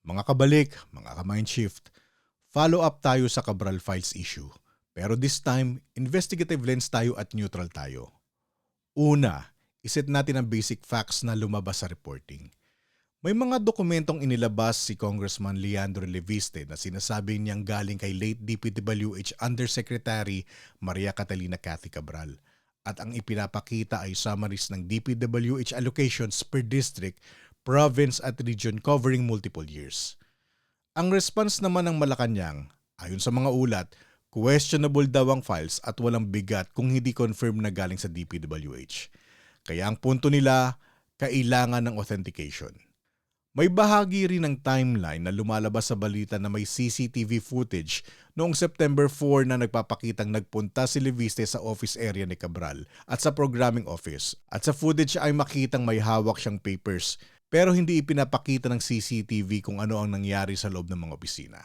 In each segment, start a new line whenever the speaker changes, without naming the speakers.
Mga kabalik, mga ka-Mindshift, follow up tayo sa Cabral Files issue. Pero this time, investigative lens tayo at neutral tayo. Una, iset natin ang basic facts na lumabas sa reporting. May mga dokumentong inilabas si Congressman Leandro Leviste na sinasabi niyang galing kay late DPWH Undersecretary Maria Catalina Cathy Cabral. At ang ipinapakita ay summaries ng DPWH allocations per district, province at region covering multiple years. Ang response naman ng Malacanang, ayon sa mga ulat, questionable daw ang files at walang bigat kung hindi confirm na galing sa DPWH. Kaya ang punto nila, kailangan ng authentication. May bahagi rin ng timeline na lumalabas sa balita na may CCTV footage noong September 4 na nagpapakitang nagpunta si Leviste sa office area ni Cabral at sa programming office. At sa footage ay makitang may hawak siyang papers pero hindi ipinapakita ng CCTV kung ano ang nangyari sa loob ng mga opisina.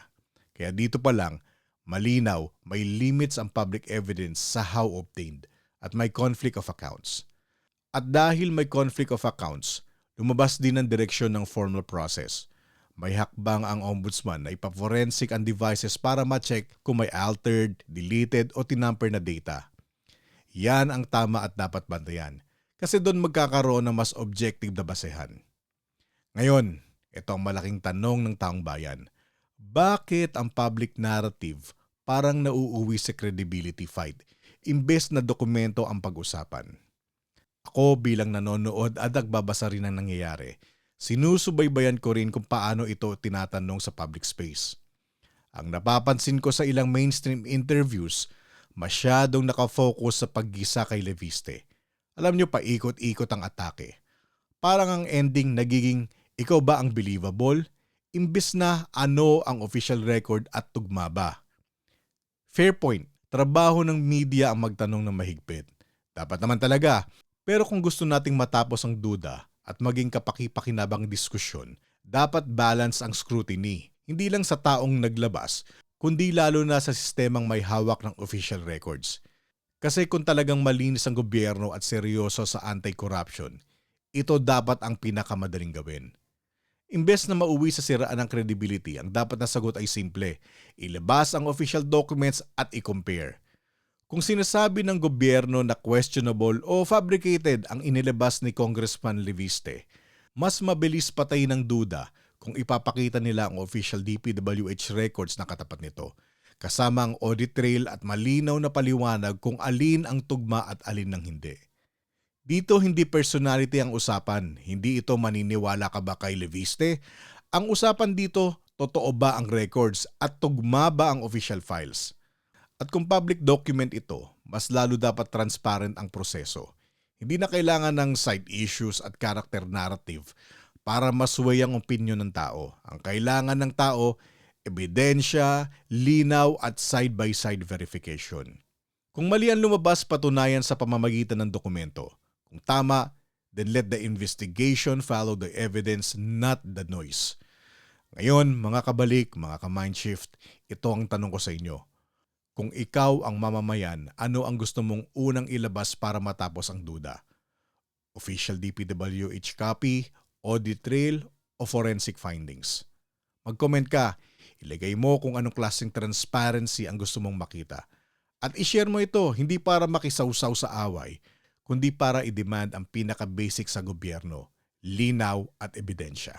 Kaya dito pa lang, malinaw, may limits ang public evidence sa how obtained at may conflict of accounts. At dahil may conflict of accounts, lumabas din ang direksyon ng formal process. May hakbang ang ombudsman na ipa-forensic ang devices para ma-check kung may altered, deleted o tinamper na data. Yan ang tama at dapat bantayan kasi doon magkakaroon ng mas objective na basehan. Ngayon, ito ang malaking tanong ng taong bayan. Bakit ang public narrative parang nauuwi sa credibility fight imbes na dokumento ang pag-usapan? Ako bilang nanonood at nagbabasa rin ng nangyayari, sinusubaybayan ko rin kung paano ito tinatanong sa public space. Ang napapansin ko sa ilang mainstream interviews, masyadong nakafocus sa paggisa kay Leviste. Alam nyo, paikot-ikot ang atake. Parang ang ending nagiging, ikaw ba ang believable? Imbis na ano ang official record at tugma ba? Fair point, trabaho ng media ang magtanong ng mahigpit. Dapat naman talaga. Pero kung gusto nating matapos ang duda at maging kapaki-pakinabang diskusyon, dapat balance ang scrutiny. Hindi lang sa taong naglabas, kundi lalo na sa sistemang may hawak ng official records. Kasi kung talagang malinis ang gobyerno at seryoso sa anti-corruption, ito dapat ang pinakamadaling gawin. Imbes na mauwi sa siraan ng credibility, ang dapat na sagot ay simple. Ilabas ang official documents at i-compare. Kung sinasabi ng gobyerno na questionable o fabricated ang inilabas ni Congressman Leviste, mas mabilis patayin ng duda kung ipapakita nila ang official DPWH records na katapat nito, kasama ang audit trail at malinaw na paliwanag kung alin ang tugma at alin ang hindi. Dito hindi personality ang usapan, hindi ito maniniwala ka ba kay Leviste. Ang usapan dito, totoo ba ang records at tugma ba ang official files? At kung public document ito, mas lalo dapat transparent ang proseso. Hindi na kailangan ng side issues at character narrative para masway ang opinion ng tao. Ang kailangan ng tao, ebidensya, linaw at side-by-side verification. Kung mali ang lumabas, patunayan sa pamamagitan ng dokumento. Kung tama, then let the investigation follow the evidence, not the noise. Ngayon, mga kabalik, mga ka-Mindshift, ito ang tanong ko sa inyo. Kung ikaw ang mamamayan, ano ang gusto mong unang ilabas para matapos ang duda? Official DPWH copy, audit trail, o forensic findings? Mag-comment ka, ilagay mo kung anong klaseng transparency ang gusto mong makita. At i-share mo ito, hindi para makisawsaw sa away, kundi para i-demand ang pinaka-basic sa gobyerno, linaw at ebidensya.